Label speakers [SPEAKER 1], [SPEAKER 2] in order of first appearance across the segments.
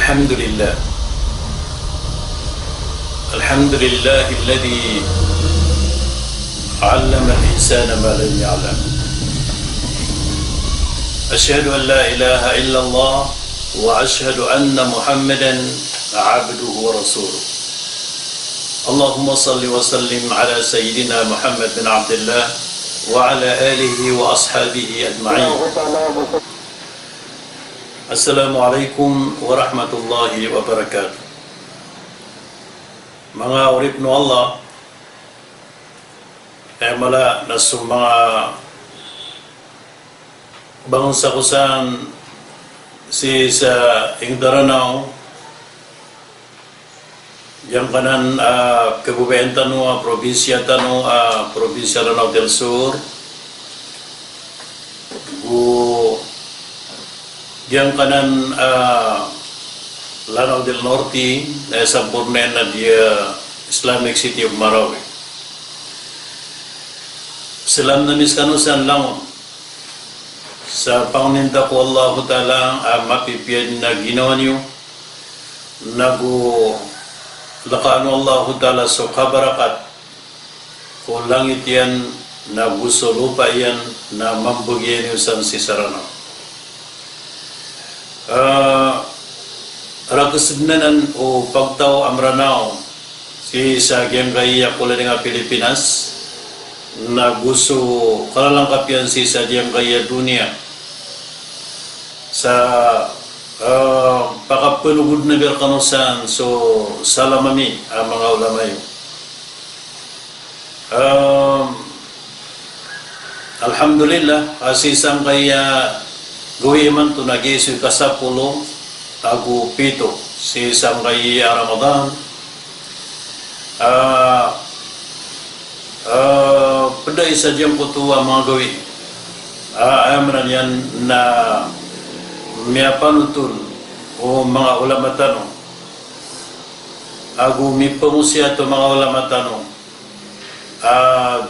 [SPEAKER 1] الحمد لله الحمد لله الذي علم الإنسان ما لم يعلم. أشهد أن لا إله إلا الله وأشهد أن محمدا عبده ورسوله. اللهم صل وسلم على سيدنا محمد بن عبد الله وعلى آله وأصحابه أجمعين. Assalamualaikum warahmatullahi wabarakatuh. Mga urip no Allah, mala na mga bangsa kusan si sa Ingdaranaw, yang kanan kabupayan tanu, probinsya tanu, probinsya Lanao del Sur, yang kanan Lanao del Norte na sampurna na dia Islamic City of Marawi. Salam namis kanusan lang sa panguninta ko Allah Ta'ala mapipiyan na ginawa niyo nagu lakaano Allah Ta'ala so kabarakat ko langit yan na gusto lupa yan na mambugyan niyo sa sisarano. Rakusibnanan o pagtaw amranaw si sa giyang kaya pula nga Pilipinas na gusto kalalang kapiyan si sa giyang kaya dunia sa pakapunugod na berkanusan so salamami ang mga ulama yun. Alhamdulillah asisang kaya gawin man ito nag-iisip kasapulo tago pito si isang kay Ramadan pada isa diyang kutuwa mga gawin ayamanan yan na miyapanutun o mga ulama tanong ago mipamusya ito mga ulama tanong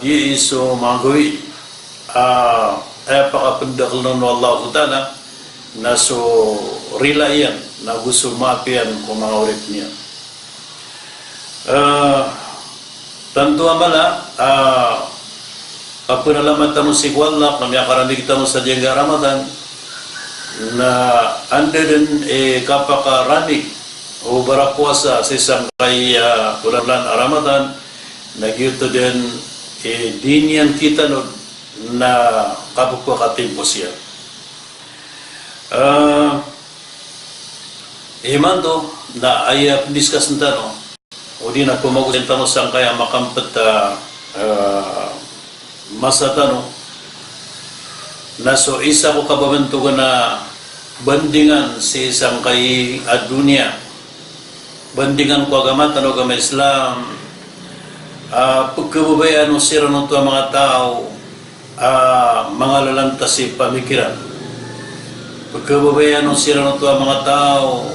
[SPEAKER 1] di iso mga gawin pakapundakal nun Allah Ta'ala na so rilayan na gusto maapian kung mga urip niya. Tanto amala kapunalaman tanong si Kuwallak na may karamig tanong sa diyang Ramadan na anda din kapakaramig o barapuasa sa isang kay bulan Ramadan nagyuto din dinyan kita nun na kapagpakatimpo siya. Iman to na ay discuss ng tanong o di na pumagusin tanong saan kaya makampat masa tanong na so isa ko kababantugan na bandingan si isang kay dunia bandingan ko agamatan o agama Islam pagkababayan o sira ng mga tao mga lalantas si pamikiran pagkababayan ng sira ng mga tao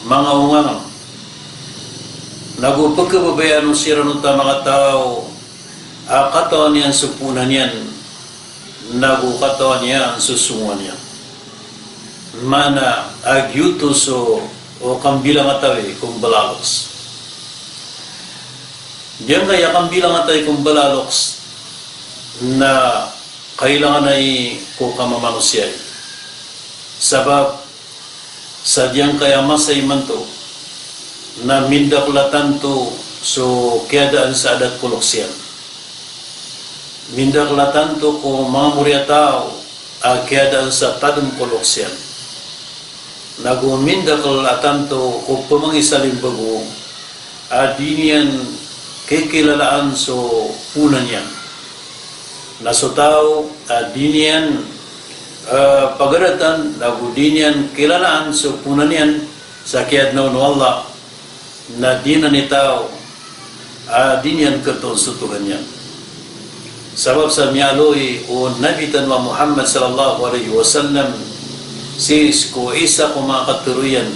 [SPEAKER 1] mga ungang pagkababayan ng sira ng mga tao katawan niyan supunan yan katawan niyan susungan niyan mana agyutos o kambilang atawi kung balaloks diyan kaya kambilang atawi kung balaloks na kailangan ay kukamamanusyay sabab sadyang kaya masay man to na mindaklatan to so kiadaan sa adat kuluksyan mindaklatan to ko mga murya tao kiadaan sa tadong kuluksyan nagumindaklatan to ko pamangisalim bago adinian kikilalaan so punan yan nasutaw dinian pagaratan lagu dinian kilalaan so punan yan sa kiad na Allah na dinan itaw dinian katong sutuhan yan sabab sa miyaloy o nabitan wa Muhammad sallallahu alaihi wasallam sis ko isa ko mga katuruyan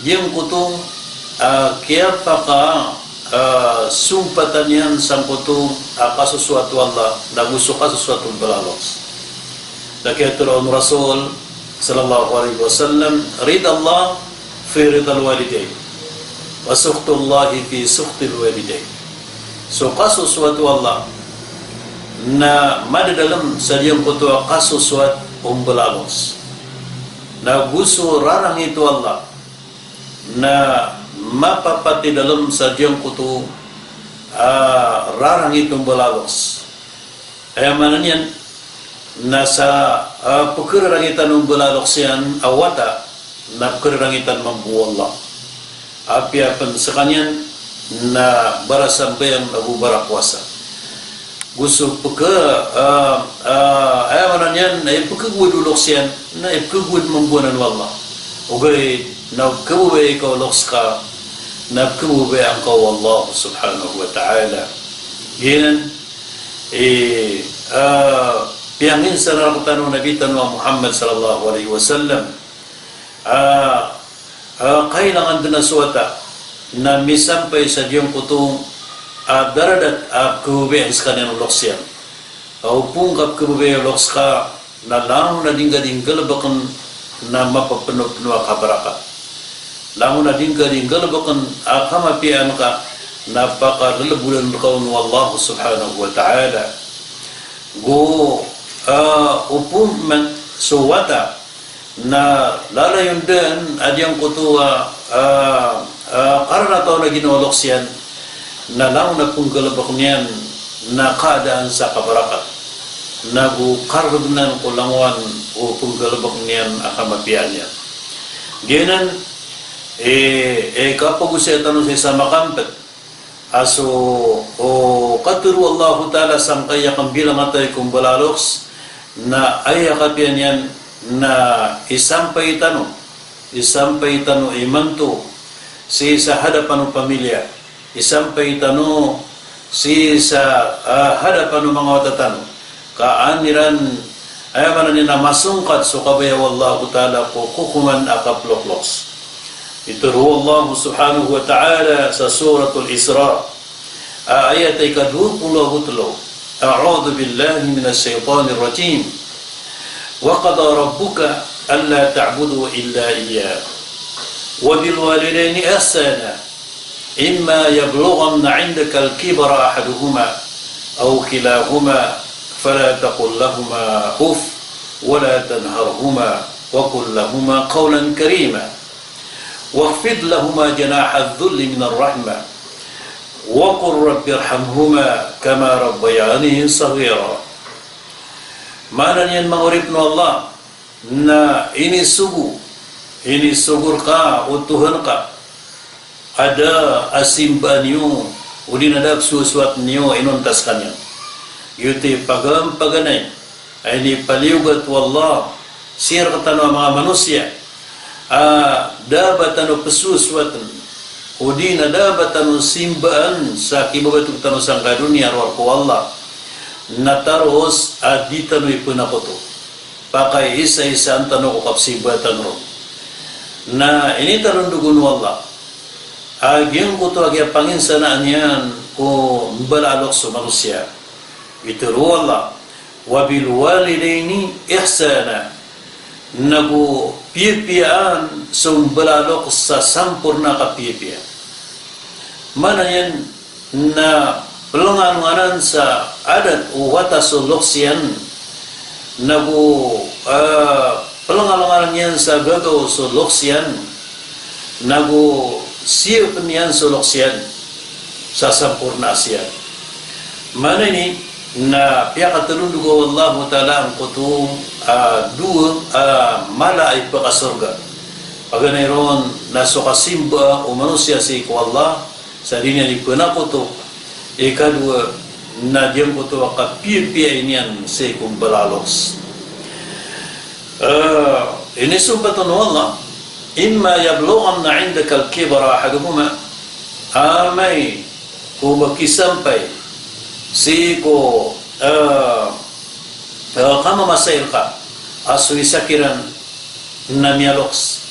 [SPEAKER 1] yung kutong kaya pa ka sumpatan yan sangkuto kasusuatu Allah na gusto kasusuatu balalos. Nakiyatulong Rasul sallallahu alaihi wasallam, rida Allah fi ridal walidain wa sukhtullahi fi sukhtil walidain. So kasus suatu Allah na mada dalam sadiyang kutua kasus suat umbalalos na gusto rarang itu Allah na mapapati dalam sadiyang kutu rarang itu umbalalos ay mananyan nasa pagkararangitan umbalalos yan awata na pagkararangitan mambu Allah api apan sa kanyan na barasambayang nagubarakwasa gusto pagka ay mananyan na ipagkagwid uloksan na ipagkagwid mambuanan wallah ugay na ipagkabubay ikaw loks ka na ipagkabubay ang kaw Allah subhanahu wa ta'ala ginan piyangin sa narakutan Nabi tanwa Muhammad sallallahu alaihi wasallam kailangan din na suwata na misampay sa diyong kutong daradat kabubay ang kanyan uloksyan upong kabubay uloks ka na lang na dingga-dinggalabakan na mapapanupunuwa kabaraka lang na dingga-dinggalabakan kamapian ka napakaralabulan ka ng Allah subhanahu wa ta'ala upong man suwata na lalayon din adyang kutuwa karana tao na ginoloksyan na lang na punggalabak niyan na kaadaan sa kabarakat na karagnan ko langwan o punggalabak niyan akamapian niyan ginan kapag usayatan sa isang makampet aso o katuru Allah ta'ala sangkaya kang bilang atay kung balaloks na ay akapian yan na isampay tano imanto si sa hadapan ng pamilya isampay tano si sa hadapan ng mga watatano kaaniran ay manan na masungkat so kabaya wallahu ta'ala ko kukuman akaplokloks ito Allah subhanahu wa ta'ala sa suratul Isra ayat ay ka-23 a'udhu billahi minas shaytanir rajim wa qada rabbuka alla ta'budu illa iyyah wa bil walidayni ihsana إما يبلغن عندك الكبر أحدهما أو كلاهما فلا تقل لهما أف ولا تنهرهما وقل لهما قولا كريما واخفض لهما جناح الذل من الرحمة وقل رب ارحمهما كما ربياني صغيرا معنى مغربنا الله na ini sugur ka utuhan ka ada asimba niyo udi nadab susuat niyo inuntas kanya yuti pagam paganay ay ni paliugat wallah sir katano mga manusia dapat ano pesusuatan udi nadabat ano simbaan sa kibabatug tano sang kadunia arwar ko Allah nataros aditano ipunakoto pakai isa-isa ang tanong ko kapsibatan ro na ini tarundugun wallah agyang ko to agya panginsanaan yan ko balalok sa manusia ito ro Allah wabil walidaini ihsana nagu piyapiyaan sa balalok sa sampurna ka piyapiyaan mana yan na pelungan-lunganan sa adat o watas o loksiyan nagu pelungan-lunganan yan sa gagaw sa loksiyan nagu siya penian soluksian sa sampurna siya mana ini na pihak terundugo Allah Ta'ala ang kutu dua mala ay pakasurga paganayron na sukasimba o manusia si ko Allah sa dinya ni penakuto ikadua na diyang kutu kapirpia inian si kumbalalos ini sumpatan Allah imma yablughanna 'indaka al-kibara ahaduhuma amay ko makisampay si ko kama masail ka aso isakiran na mialoks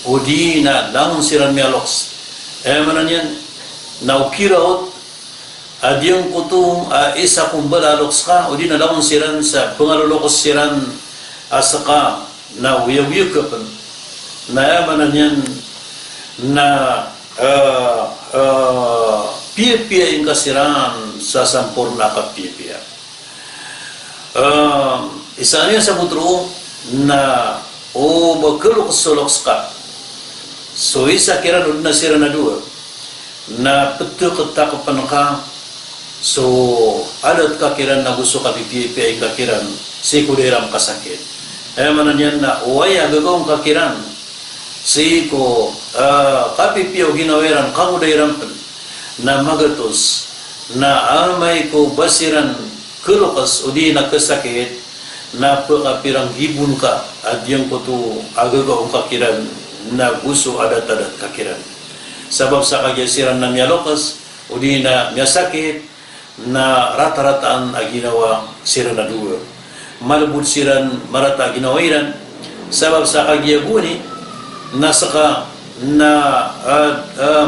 [SPEAKER 1] o di na langon siran mialoks manan yan naukiraot adyong kutong isa kong balaloks ka o di na langon siran sa pangalulokos siran asaka na wiyaw-wiyaw ka pa na yamanan yan na pia-pia yung kasiran sa sampurna ka pia-pia. Isa niya sa butro na magkalok ka. So isa kiran na sira na dua na petuk ketakupan ka. So adat kakiran na gusto ka pia-pia yung kakiran si kudiram kasakit. Yamanan yan na uwaya gagawang kakiran si ko kapipiyaw ginaweran kamu dairan na magatos na amay ko basiran kelukas o di nakasakit na pagkapirang gibun ka at yung ko to agagaw kakiran na gusto adat-adat kakiran sabab sa kagyasiran na miyalokas o di na miyasakit na rata-rataan aginawa sira na duwa malabud siran marata ginawiran sabab sa kagyaguni nasa ka na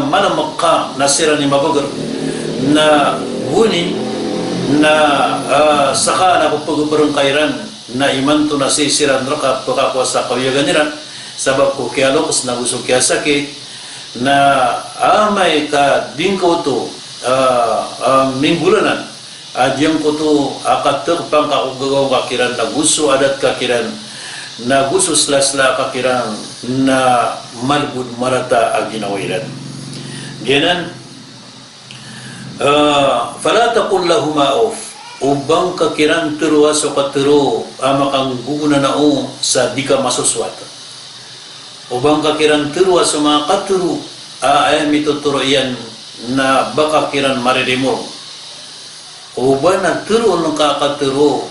[SPEAKER 1] malamak ka na sira ni mabagar na guni na saka na pagpagubarang kairan na imanto na sisiran raka pagkakwa sa kawiyaganiran sabab ko kaya lokos na gusto kaya sakit na amay ka din ko to minggulanan adyang ko to akatagpang kakugagaw kakiran na gusto adat kakiran na gusto sila kakiran na malbud marata ang ginawiran. Ganan, fala taqul lahuma uff ubang kakiran turuwa so katuro amakang guguna na sa di ka masuswat. Ubang kakiran turuwa so mga katuro ay mituturo yan na baka kiran maririmo. Uban na turo ng kakaturo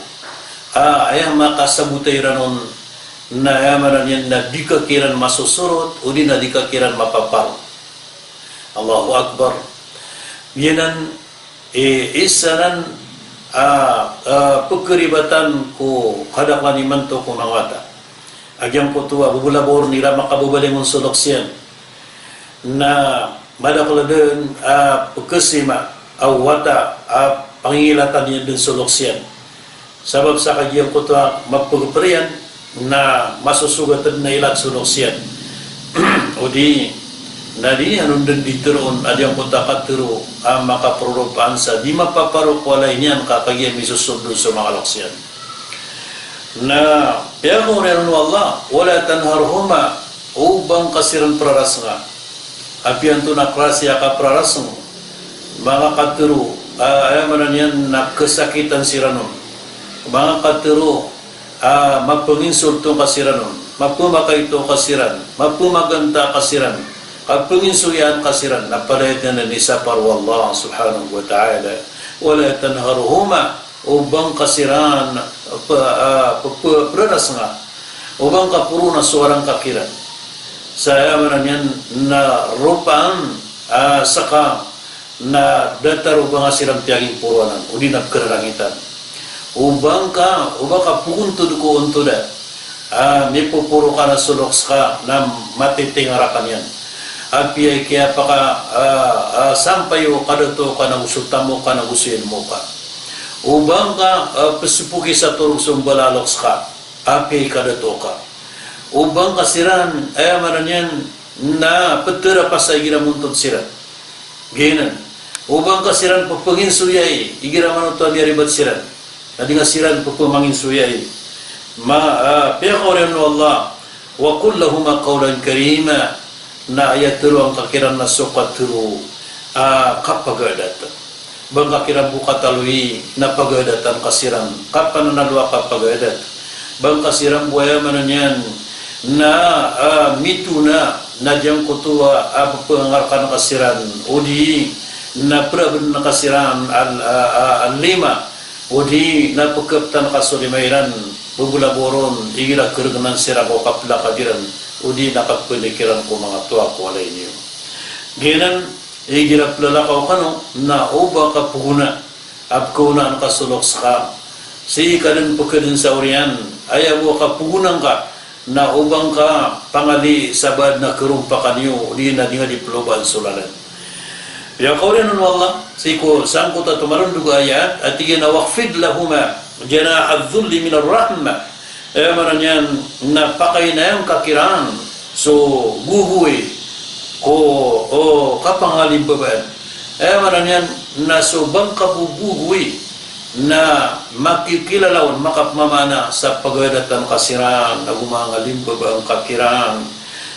[SPEAKER 1] ay makasabutay ranon na yamanan yan na di kakiran masusurot o di na di kakiran mapapal. Allahu Akbar. Yanan isanan pagkaribatan ko kadaklan imanto ko nawata. Agyang ko tuwa bubulabor nila makabubali mong suluksyan na madakladan pagkasima awata pangingilatan niya din suluksyan. Sabab sa kagyang ko tuwa mapagpariyan na masusugatan na ilat suluksyan. O di na di anong din dituroon adyang puntakat turo ang makaprorupaan sa di mapaparok walay niyan kakagyan misusunod sa mga luksyan na kaya kung meron Allah wala tanharhuma ubang kasiran praras nga apian to na klasya ka praras mo mga katuro ayamanan yan na kesakitan siranon mga katuro mapanginsultong kasiran mapumakaito kasiran mapumaganda kasiran kapanginsuyan kasiran napalayat na nisa parwa Allah subhanahu wa ta'ala wala tanharuhuma ubang kasiran pranas nga ubang kapuro na suarang kakiran saya manan na rupaan saka na datar ubang kasiran tiaging puruanan udi nagkararangitan ubang ka puguntud ko untuda may pupuro ka na suloks ka na matitingarakan yan api kaya paka sampayo kadato ka na usutamo ka na usuin mo ka ubang ka pasipuki sa turog sumbalaloks ka api kadato ka ubang kasiran ayamanan yan na petera pa sa igira muntod siran ginan ubang kasiran papangin suyay igira manuto diaribat siran Nadi nga siran pagpumangin suyay. Piyakawin mo Allah, wa kullahuma qawlan karima na ayat turu ang kakiran na sukat turu kapagadat. Bang kakiran buka talui na pagadatan kasiran. Kapan na nalwa kapagadat. Bang kasiran buaya mananyan na mituna na diyang kutuwa pangarkan kasiran. Udi na prabun na kasiran al-lima. Udi na pagkaptan kasulimairan bubulaboron igira kerganan sira ko kapla kadiran udi nakapelikiran ko mga tuwa ko walay niyo ginan igira plalakaw kano na uba kapuguna abkuna ang kasulok sa si kanin pagkadin sa urian ayaw kapugunan ka na ubang ka pangali sabad na kerumpakan niyo udi na dinga diploban sulalan ya qawlan wallah siko sangko ta tumaron dugo ayat atigina waqfid lahuma janah adh-dhulli min ar-rahmah manan yan napakay na yung kakiraan so guguwi ko o kapangalim babaan manan yan na subang kabuguwi na makikilalawan makapmamana sa pagwadatan kasiraan na gumangalim babaan kakiraan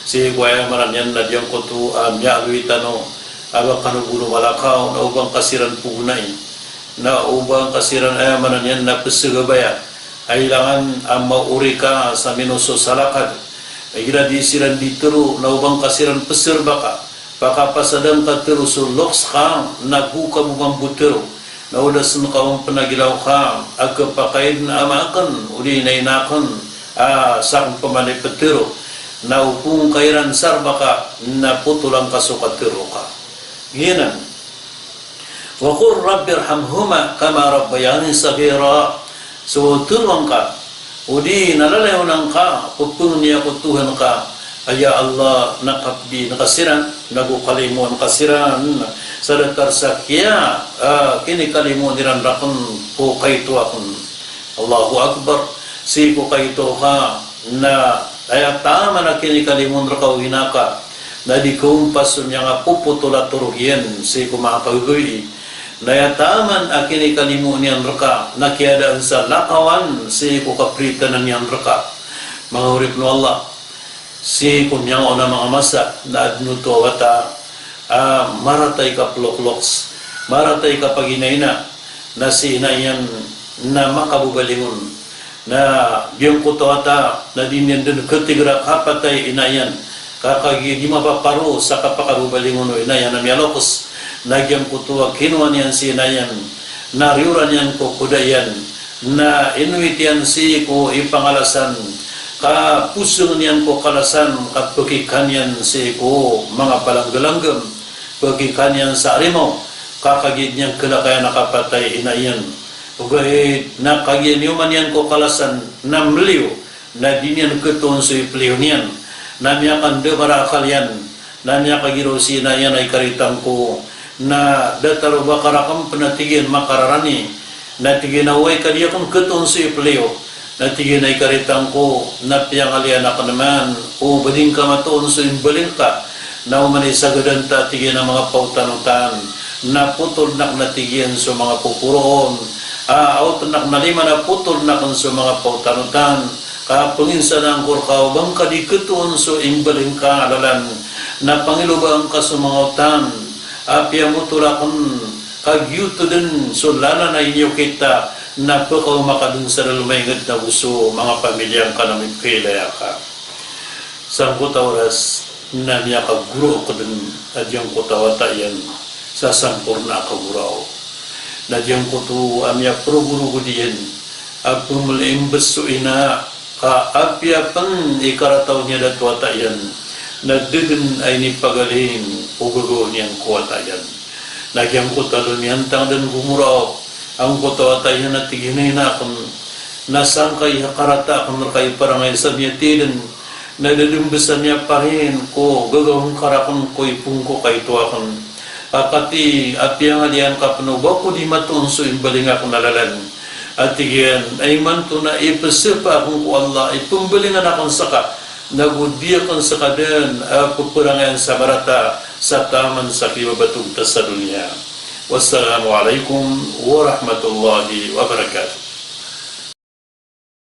[SPEAKER 1] si kuya manan yan na diyang kutu niya aluitano abang kanugulo malakaw na ubang kasiran pugunay na ubang kasiran manan yan na pesagabaya kailangan mauri ka sa minuso salakad ila di siran ditero na ubang kasiran pesir baka pasadang ka tero so loks ka nabuka mo ang butero na ulas mo kawang panagilaw ka agkapakaid na amakan uli na inakan sa akong pamalay petero na upong kairan sar baka naputulang kasukatero ka ginan wa qur rabbirhamhuma kama rabbayani saghira so turwang ka udi nalalayonan ka pupung niya ko Tuhan ka aya Allah nakabdi nakasiran nagukalimuan kasiran sa datar sakya kini kalimuan niran rakon ko kayto akon Allahu Akbar si ko kayto ka na aya tama na kini kalimuan rakaw hinaka na di kumpas niya nga puputula turuhien si ko makakagui nayataman akini kalimu niyan raka nakiadaan sa lakawan si ko kaprita ng niyan raka mga urip no Allah si kunyang ona mga masa na adnuto wata maratay ka plokloks maratay ka paginayna na si inayan na makabubalingon na biyong kuto wata na dinyan din ketigra kapatay inayan kakagi di mapaparo sa kapakabubalingon o inayan na miyalokos nagyang kutuwa kinuan yan si inayan nariuran yan ko kudayan na inuit yan si ko ipangalasan kapusong yan ko kalasan kapakikan yan si ko mga palanggalanggam pakikan yan sa arimaw kakagid niyang kalakaya nakapatay inayan ugahit nakagid niyoman yan ko kalasan na mliw na dinyan keton sa ipliw niyan na miyakan de marakal yan na miyakagiro si inayan ay karitang ko na dataro bakarakam panatigin makararani na tiginaway kadiya kung keton sa ipliw na tiginay karitang ko na piyangalian ako naman o bading ka matoon sa imbaling ka na umanay sa gadanta tigin ang mga pautanutan na putol nak natigyan sa mga pupuroon out nak nalima na putol nak sa mga pautanutan kapanginsan ang kurkaw bang kadiketon sa imbaling ka alalan na pangilubang ka sa mga utan apya mo tulakon kagyuto din so lala na inyo kita na pakaw makadun sa lumayngad na uso mga pamilyang kanamit kailaya ka sa kutawaras na niya kaguro ko din at yung kutawata yan sa sampur na kaguraw na yung kutu amya proguro ko diyan at pumulim beso ina ka apya pang ikarataw niya datwata yan na didin ay ni pagaling ugugo niyang kuwata yan nagyang kutalo niyan tang dan gumuraw ang kutawata yan na tiginay na akong nasangkay hakarata akong nakay parangay sa niya tidin na dadumbesan niya pa rin ko gagawang karakon ko ipungko kay ito akong akati apya nga diyan kapanubaw ko di matunso imbaling akong nalalan at tigiyan ay manto na ipasipa akong ko Allah ipumbalingan akong saka nagudiya kong sa kadan pupurangan sa barata sa taman sa kibabatog ta sa dunya. Wassalamualaikum warahmatullahi wabarakatuh.